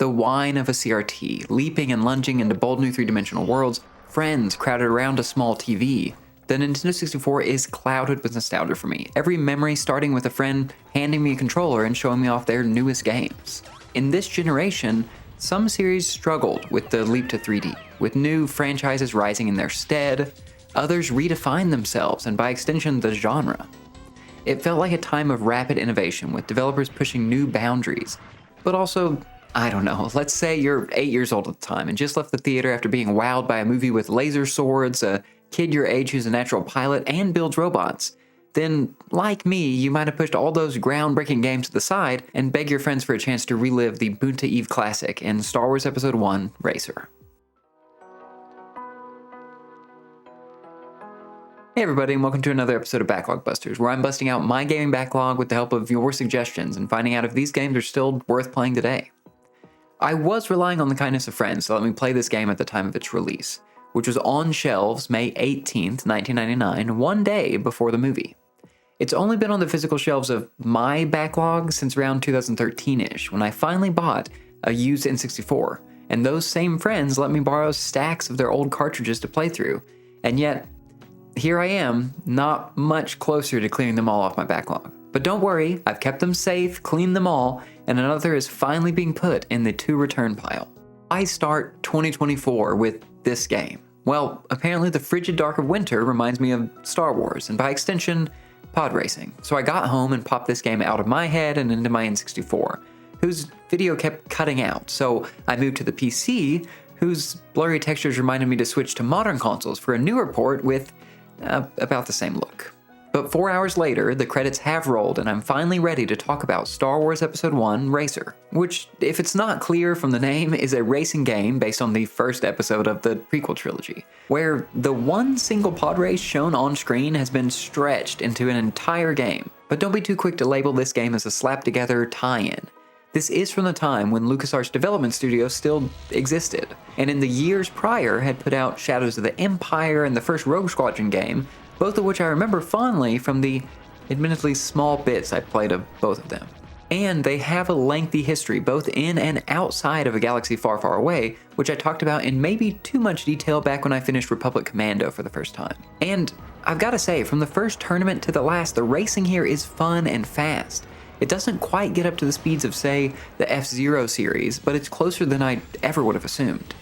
The whine of a CRT, leaping and lunging into bold new three-dimensional worlds, friends crowded around a small TV. The Nintendo 64 is clouded with nostalgia for me, every memory starting with a friend handing me a controller and showing me off their newest games. In this generation, some series struggled with the leap to 3D, with new franchises rising in their stead. Others redefined themselves and by extension the genre. It felt like a time of rapid innovation with developers pushing new boundaries, but also, I don't know, let's say you're 8 years old at the time and just left the theater after being wowed by a movie with laser swords, a kid your age who's a natural pilot and builds robots. Then, like me, you might have pushed all those groundbreaking games to the side and begged your friends for a chance to relive the Boonta Eve classic in Star Wars Episode 1 Racer. Hey everybody, and welcome to another episode of BacklogBusters, where I'm busting out my gaming backlog with the help of your suggestions and finding out if these games are still worth playing today. I was relying on the kindness of friends to let me play this game at the time of its release, which was on shelves May 18th, 1999, one day before the movie. It's only been on the physical shelves of my backlog since around 2013-ish, when I finally bought a used N64, and those same friends let me borrow stacks of their old cartridges to play through, and yet, here I am, not much closer to clearing them all off my backlog. But don't worry, I've kept them safe, cleaned them all, and another is finally being put in the to-return pile. I start 2024 with this game. Well, apparently the frigid dark of winter reminds me of Star Wars, and by extension, Podracing. So I got home and popped this game out of my head and into my N64, whose video kept cutting out, so I moved to the PC, whose blurry textures reminded me to switch to modern consoles for a newer port with about the same look. But 4 hours later, the credits have rolled and I'm finally ready to talk about Star Wars Episode 1 Racer, which, if it's not clear from the name, is a racing game based on the first episode of the prequel trilogy, where the one single pod race shown on screen has been stretched into an entire game. But don't be too quick to label this game as a slap-together tie-in. This is from the time when LucasArts Development Studio still existed, and in the years prior had put out Shadows of the Empire and the first Rogue Squadron game, both of which I remember fondly from the admittedly small bits I played of both of them. And they have a lengthy history both in and outside of a galaxy far, far away, which I talked about in maybe too much detail back when I finished Republic Commando for the first time. And I've gotta say, from the first tournament to the last, the racing here is fun and fast. It doesn't quite get up to the speeds of, say, the F-Zero series, but it's closer than I ever would have assumed.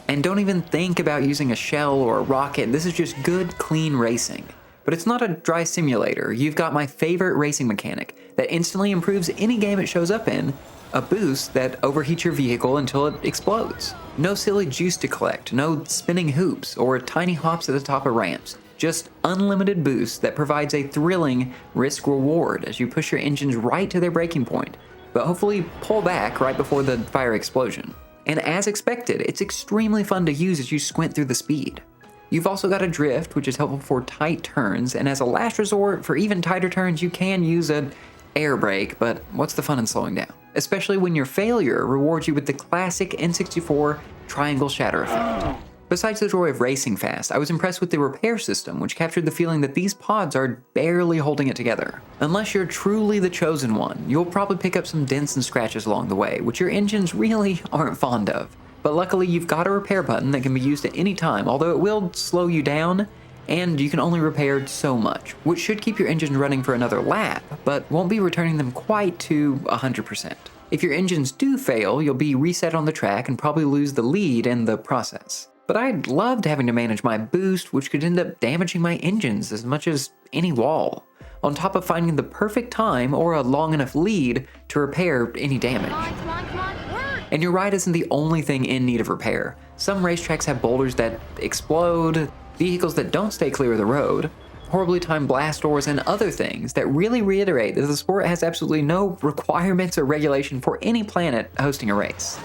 And don't even think about using a shell or a rocket, this is just good, clean racing. But it's not a dry simulator. You've got my favorite racing mechanic that instantly improves any game it shows up in, a boost that overheats your vehicle until it explodes. No silly juice to collect, no spinning hoops, or tiny hops at the top of ramps. Just unlimited boost that provides a thrilling risk-reward as you push your engines right to their breaking point, but hopefully pull back right before the fire explosion. And as expected, it's extremely fun to use as you squint through the speed. You've also got a drift, which is helpful for tight turns, and as a last resort, for even tighter turns, you can use an air brake, but what's the fun in slowing down? Especially when your failure rewards you with the classic N64 triangle shatter effect. Besides the joy of racing fast, I was impressed with the repair system, which captured the feeling that these pods are barely holding it together. Unless you're truly the chosen one, you'll probably pick up some dents and scratches along the way, which your engines really aren't fond of. But luckily, you've got a repair button that can be used at any time, although it will slow you down, and you can only repair so much, which should keep your engine running for another lap, but won't be returning them quite to 100%. If your engines do fail, you'll be reset on the track and probably lose the lead in the process. But I loved having to manage my boost, which could end up damaging my engines as much as any wall, on top of finding the perfect time or a long enough lead to repair any damage. Come on, and your ride isn't the only thing in need of repair. Some racetracks have boulders that explode, vehicles that don't stay clear of the road, horribly timed blast doors, and other things that really reiterate that the sport has absolutely no requirements or regulation for any planet hosting a race.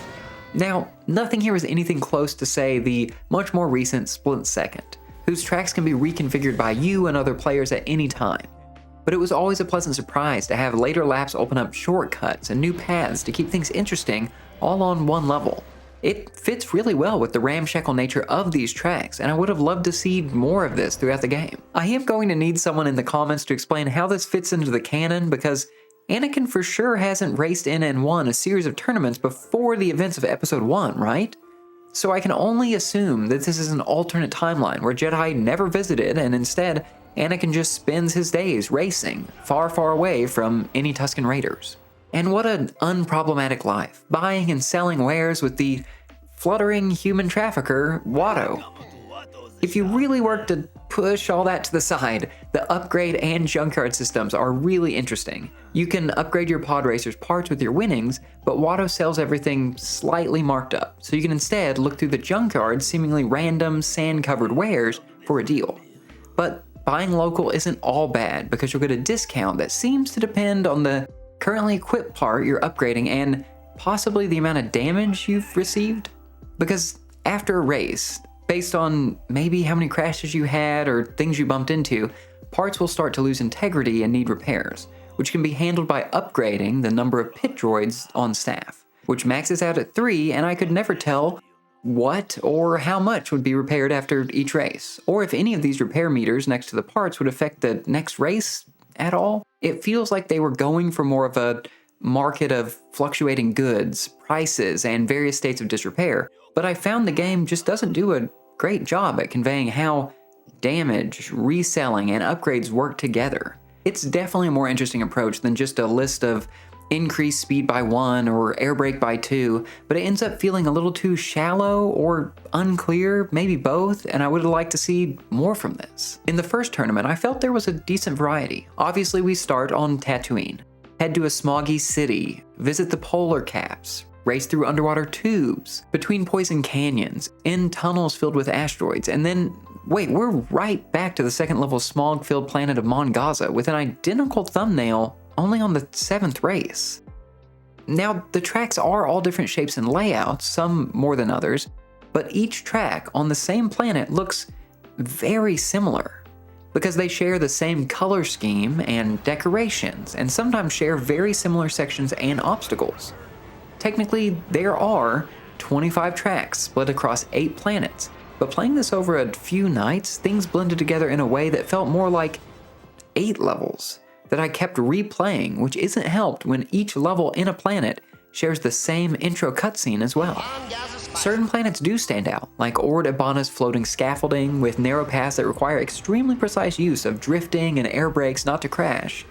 Now, nothing here is anything close to, say, the much more recent Split Second, whose tracks can be reconfigured by you and other players at any time. But it was always a pleasant surprise to have later laps open up shortcuts and new paths to keep things interesting all on one level. It fits really well with the ramshackle nature of these tracks, and I would have loved to see more of this throughout the game. I am going to need someone in the comments to explain how this fits into the canon, because Anakin for sure hasn't raced in and won a series of tournaments before the events of Episode 1, right? So I can only assume that this is an alternate timeline where Jedi never visited and instead Anakin just spends his days racing, far, far away from any Tusken Raiders. And what an unproblematic life, buying and selling wares with the fluttering human trafficker, Watto. If you really work to push all that to the side, the upgrade and junkyard systems are really interesting. You can upgrade your pod racer's parts with your winnings, but Watto sells everything slightly marked up, so you can instead look through the junkyard's seemingly random sand-covered wares for a deal. But buying local isn't all bad because you'll get a discount that seems to depend on the currently equipped part you're upgrading and possibly the amount of damage you've received. Because after a race, based on maybe how many crashes you had or things you bumped into, parts will start to lose integrity and need repairs, which can be handled by upgrading the number of pit droids on staff, which maxes out at 3, and I could never tell what or how much would be repaired after each race, or if any of these repair meters next to the parts would affect the next race at all. It feels like they were going for more of a market of fluctuating goods, prices, and various states of disrepair, but I found the game just doesn't do a great job at conveying how damage, reselling, and upgrades work together. It's definitely a more interesting approach than just a list of increased speed by 1 or air brake by 2, but it ends up feeling a little too shallow or unclear, maybe both, and I would have liked to see more from this. In the first tournament, I felt there was a decent variety. Obviously, we start on Tatooine, head to a smoggy city, visit the polar caps, race through underwater tubes, between poison canyons, in tunnels filled with asteroids, and then, wait, we're right back to the second level smog-filled planet of Mon Gaza with an identical thumbnail only on the 7th race. Now, the tracks are all different shapes and layouts, some more than others, but each track on the same planet looks very similar because they share the same color scheme and decorations, and sometimes share very similar sections and obstacles. Technically, there are 25 tracks split across 8 planets, but playing this over a few nights, things blended together in a way that felt more like 8 levels that I kept replaying, which isn't helped when each level in a planet shares the same intro cutscene as well. Certain planets do stand out, like Ord Ibana's floating scaffolding with narrow paths that require extremely precise use of drifting and air brakes not to crash.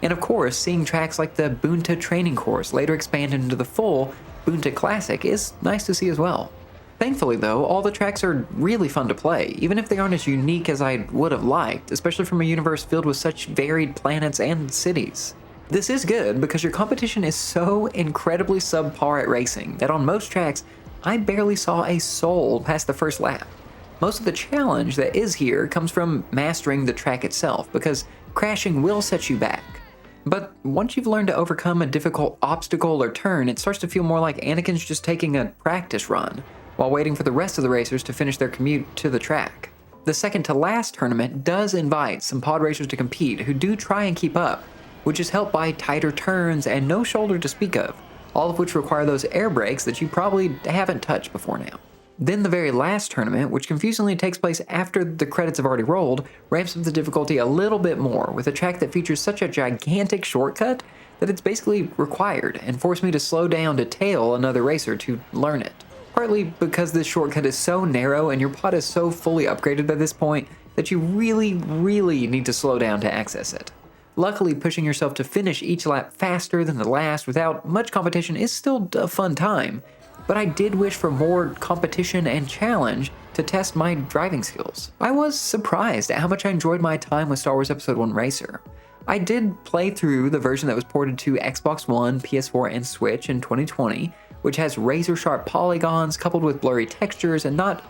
And of course, seeing tracks like the Bunta training course later expanded into the full Bunta Classic is nice to see as well. Thankfully though, all the tracks are really fun to play, even if they aren't as unique as I would have liked, especially from a universe filled with such varied planets and cities. This is good because your competition is so incredibly subpar at racing that on most tracks, I barely saw a soul past the first lap. Most of the challenge that is here comes from mastering the track itself, because crashing will set you back. But once you've learned to overcome a difficult obstacle or turn, it starts to feel more like Anakin's just taking a practice run, while waiting for the rest of the racers to finish their commute to the track. The second to last tournament does invite some pod racers to compete who do try and keep up, which is helped by tighter turns and no shoulder to speak of, all of which require those air brakes that you probably haven't touched before now. Then the very last tournament, which confusingly takes place after the credits have already rolled, ramps up the difficulty a little bit more with a track that features such a gigantic shortcut that it's basically required and forced me to slow down to tail another racer to learn it. Partly because this shortcut is so narrow and your pod is so fully upgraded by this point that you really need to slow down to access it. Luckily, pushing yourself to finish each lap faster than the last without much competition is still a fun time, but I did wish for more competition and challenge to test my driving skills. I was surprised at how much I enjoyed my time with Star Wars Episode 1 Racer. I did play through the version that was ported to Xbox One, PS4, and Switch in 2020, which has razor-sharp polygons coupled with blurry textures and not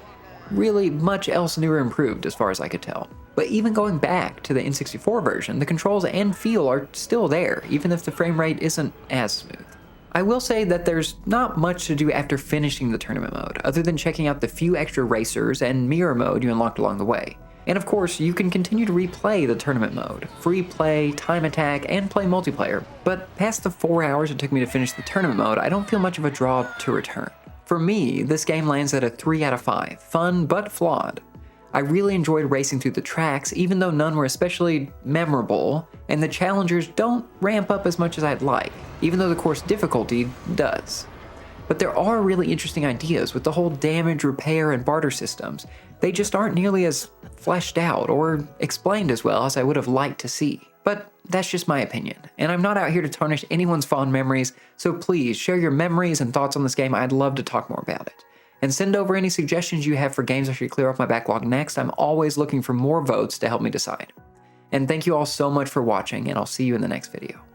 really much else new or improved as far as I could tell. But even going back to the N64 version, the controls and feel are still there, even if the frame rate isn't as smooth. I will say that there's not much to do after finishing the tournament mode, other than checking out the few extra racers and mirror mode you unlocked along the way. And of course, you can continue to replay the tournament mode, free play, time attack, and play multiplayer, but past the 4 hours it took me to finish the tournament mode, I don't feel much of a draw to return. For me, this game lands at a 3 out of 5, fun but flawed. I really enjoyed racing through the tracks, even though none were especially memorable, and the challengers don't ramp up as much as I'd like, even though the course difficulty does. But there are really interesting ideas with the whole damage, repair, and barter systems. They just aren't nearly as fleshed out or explained as well as I would have liked to see. But that's just my opinion, and I'm not out here to tarnish anyone's fond memories, so please share your memories and thoughts on this game. I'd love to talk more about it. And send over any suggestions you have for games I should clear off my backlog next. I'm always looking for more votes to help me decide. And thank you all so much for watching, and I'll see you in the next video.